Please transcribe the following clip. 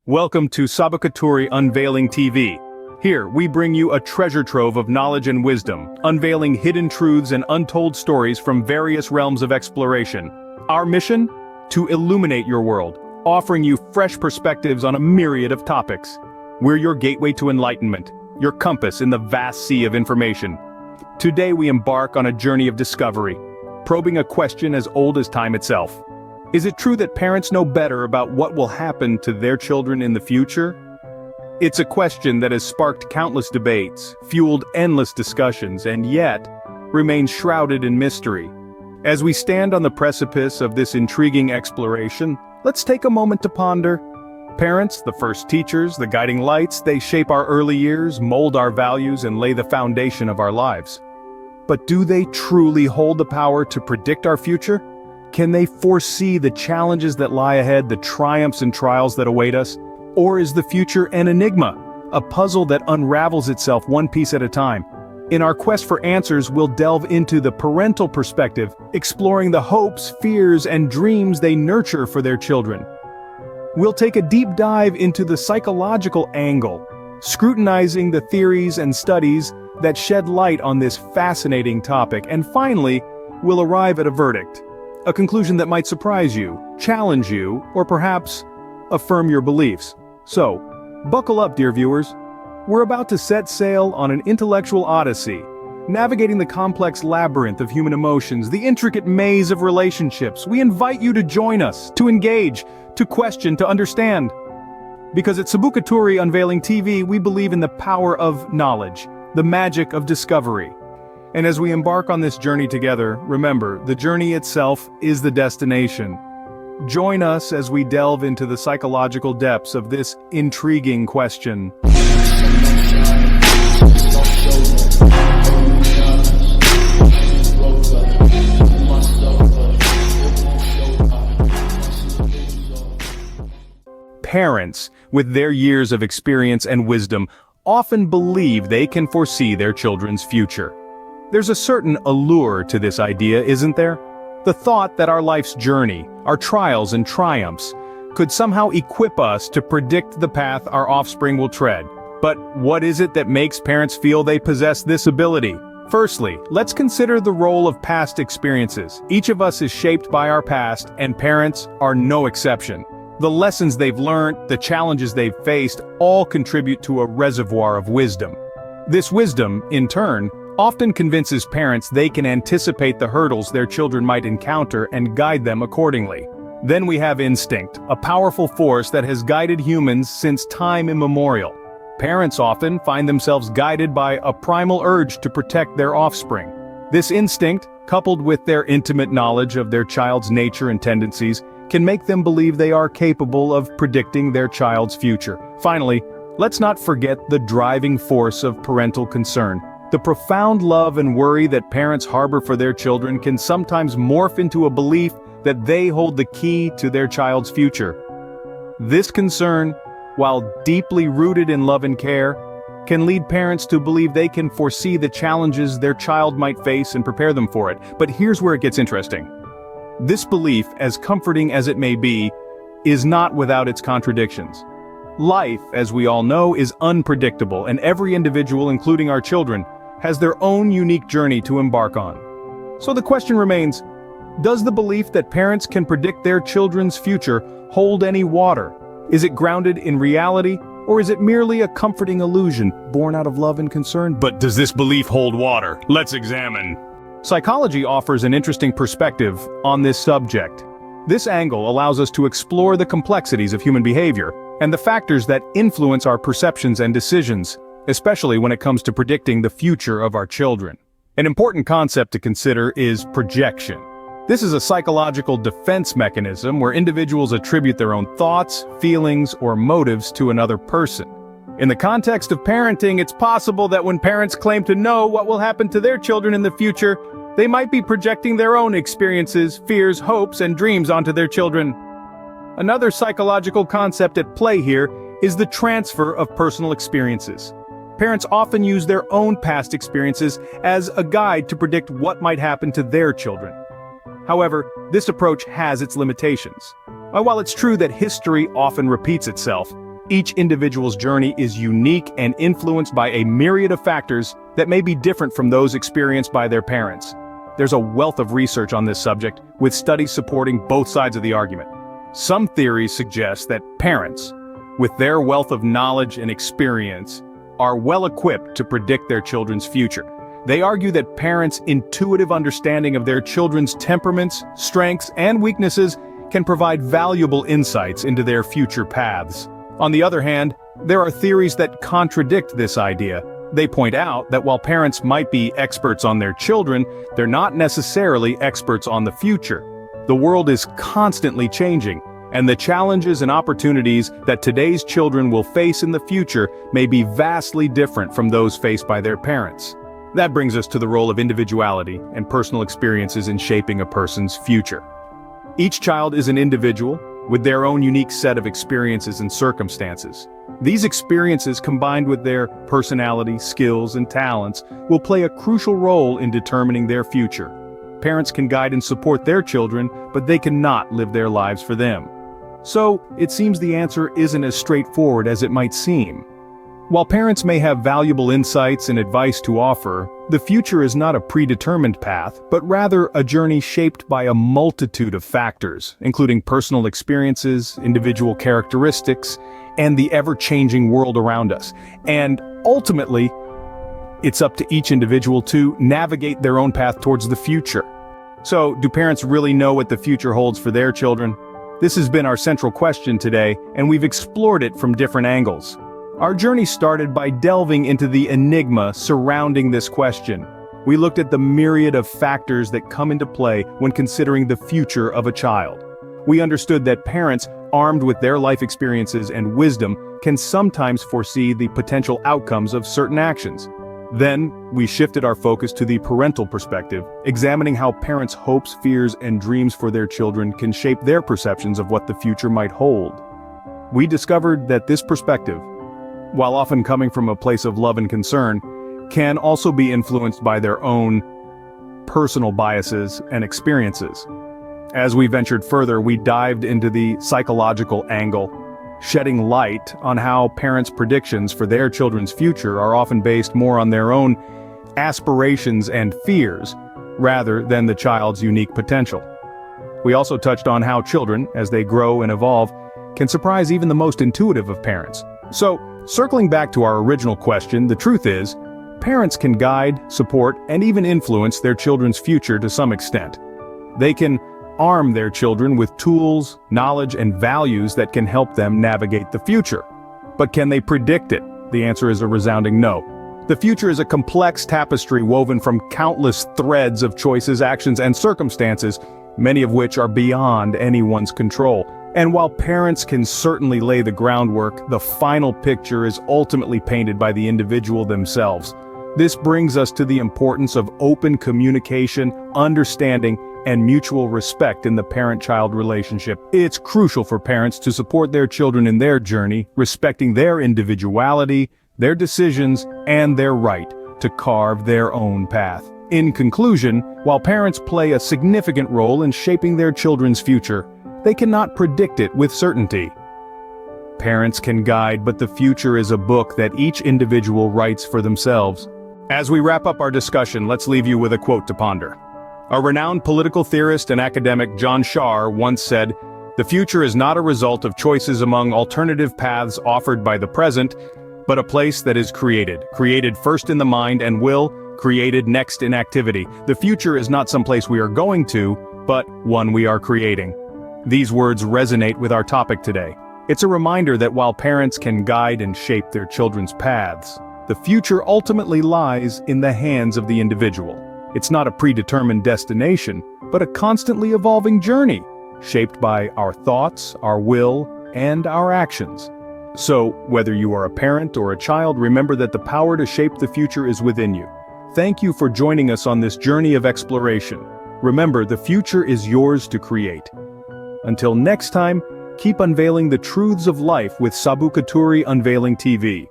Welcome to Sabakaturi Unveiling TV. Here, we bring you a treasure trove of knowledge and wisdom, unveiling hidden truths and untold stories from various realms of exploration. Our mission? To illuminate your world, offering you fresh perspectives on a myriad of topics. We're your gateway to enlightenment, your compass in the vast sea of information. Today we embark on a journey of discovery, probing a question as old as time itself. Is it true that parents know better about what will happen to their children in the future? It's a question that has sparked countless debates, fueled endless discussions, and yet remains shrouded in mystery. As we stand on the precipice of this intriguing exploration, let's take a moment to ponder. Parents, the first teachers, the guiding lights, they shape our early years, mold our values, and lay the foundation of our lives. But do they truly hold the power to predict our future? Can they foresee the challenges that lie ahead, the triumphs and trials that await us? Or is the future an enigma, a puzzle that unravels itself one piece at a time? In our quest for answers, we'll delve into the parental perspective, exploring the hopes, fears, and dreams they nurture for their children. We'll take a deep dive into the psychological angle, scrutinizing the theories and studies that shed light on this fascinating topic, and finally, we'll arrive at a verdict. A conclusion that might surprise you, challenge you, or perhaps affirm your beliefs. So, buckle up, dear viewers. We're about to set sail on an intellectual odyssey, navigating the complex labyrinth of human emotions, the intricate maze of relationships. We invite you to join us, to engage, to question, to understand. Because at Sabukaturi Unveiling TV, we believe in the power of knowledge, the magic of discovery. And as we embark on this journey together, remember, the journey itself is the destination. Join us as we delve into the psychological depths of this intriguing question. Parents, with their years of experience and wisdom, often believe they can foresee their children's future. There's a certain allure to this idea, isn't there? The thought that our life's journey, our trials and triumphs, could somehow equip us to predict the path our offspring will tread. But what is it that makes parents feel they possess this ability? Firstly, let's consider the role of past experiences. Each of us is shaped by our past, and parents are no exception. The lessons they've learned, the challenges they've faced, all contribute to a reservoir of wisdom. This wisdom, in turn, often convinces parents they can anticipate the hurdles their children might encounter and guide them accordingly. Then we have instinct, a powerful force that has guided humans since time immemorial. Parents often find themselves guided by a primal urge to protect their offspring. This instinct, coupled with their intimate knowledge of their child's nature and tendencies, can make them believe they are capable of predicting their child's future. Finally, let's not forget the driving force of parental concern. The profound love and worry that parents harbor for their children can sometimes morph into a belief that they hold the key to their child's future. This concern, while deeply rooted in love and care, can lead parents to believe they can foresee the challenges their child might face and prepare them for it. But here's where it gets interesting. This belief, as comforting as it may be, is not without its contradictions. Life, as we all know, is unpredictable, and every individual, including our children, has their own unique journey to embark on. So the question remains, does the belief that parents can predict their children's future hold any water? Is it grounded in reality, or is it merely a comforting illusion born out of love and concern? But does this belief hold water? Let's examine. Psychology offers an interesting perspective on this subject. This angle allows us to explore the complexities of human behavior and the factors that influence our perceptions and decisions, especially when it comes to predicting the future of our children. An important concept to consider is projection. This is a psychological defense mechanism where individuals attribute their own thoughts, feelings, or motives to another person. In the context of parenting, it's possible that when parents claim to know what will happen to their children in the future, they might be projecting their own experiences, fears, hopes, and dreams onto their children. Another psychological concept at play here is the transfer of personal experiences. Parents often use their own past experiences as a guide to predict what might happen to their children. However, this approach has its limitations. While it's true that history often repeats itself, Each individual's journey is unique and influenced by a myriad of factors that may be different from those experienced by their parents. There's a wealth of research on this subject, with studies supporting both sides of the argument. Some theories suggest that parents, with their wealth of knowledge and experience, are well equipped to predict their children's future. They argue that parents' intuitive understanding of their children's temperaments, strengths, and weaknesses can provide valuable insights into their future paths. On the other hand, there are theories that contradict this idea. They point out that while parents might be experts on their children, they're not necessarily experts on the future. The world is constantly changing, and the challenges and opportunities that today's children will face in the future may be vastly different from those faced by their parents. That brings us to the role of individuality and personal experiences in shaping a person's future. Each child is an individual with their own unique set of experiences and circumstances. These experiences, combined with their personality, skills, and talents, will play a crucial role in determining their future. Parents can guide and support their children, but they cannot live their lives for them. So, it seems the answer isn't as straightforward as it might seem. While parents may have valuable insights and advice to offer, the future is not a predetermined path, but rather a journey shaped by a multitude of factors, including personal experiences, individual characteristics, and the ever-changing world around us. And ultimately, it's up to each individual to navigate their own path towards the future. So, do parents really know what the future holds for their children? This has been our central question today, and we've explored it from different angles. Our journey started by delving into the enigma surrounding this question. We looked at the myriad of factors that come into play when considering the future of a child. We understood that parents, armed with their life experiences and wisdom, can sometimes foresee the potential outcomes of certain actions. Then, we shifted our focus to the parental perspective, examining how parents' hopes, fears, and dreams for their children can shape their perceptions of what the future might hold. We discovered that this perspective, while often coming from a place of love and concern, can also be influenced by their own personal biases and experiences. As we ventured further, we dived into the psychological angle, shedding light on how parents' predictions for their children's future are often based more on their own aspirations and fears, rather than the child's unique potential. We also touched on how children, as they grow and evolve, can surprise even the most intuitive of parents. So, circling back to our original question, the truth is, parents can guide, support, and even influence their children's future to some extent. They can arm their children with tools, knowledge, and values that can help them navigate the future. But can they predict it? The answer is a resounding no. The future is a complex tapestry woven from countless threads of choices, actions, and circumstances, many of which are beyond anyone's control. And while parents can certainly lay the groundwork, the final picture is ultimately painted by the individual themselves. This brings us to the importance of open communication, understanding, and mutual respect in the parent-child relationship. It's crucial for parents to support their children in their journey, respecting their individuality, their decisions, and their right to carve their own path. In conclusion, while parents play a significant role in shaping their children's future, they cannot predict it with certainty. Parents can guide, but the future is a book that each individual writes for themselves. As we wrap up our discussion, let's leave you with a quote to ponder. A renowned political theorist and academic, John Shar, once said, "The future is not a result of choices among alternative paths offered by the present, but a place that is created first in the mind and will, created next in activity. The future is not some place we are going to, but one we are creating." These words resonate with our topic today. It's a reminder that while parents can guide and shape their children's paths, the future ultimately lies in the hands of the individual. It's not a predetermined destination, but a constantly evolving journey, shaped by our thoughts, our will, and our actions. So, whether you are a parent or a child, remember that the power to shape the future is within you. Thank you for joining us on this journey of exploration. Remember, the future is yours to create. Until next time, keep unveiling the truths of life with Sabu Katuri Unveiling TV.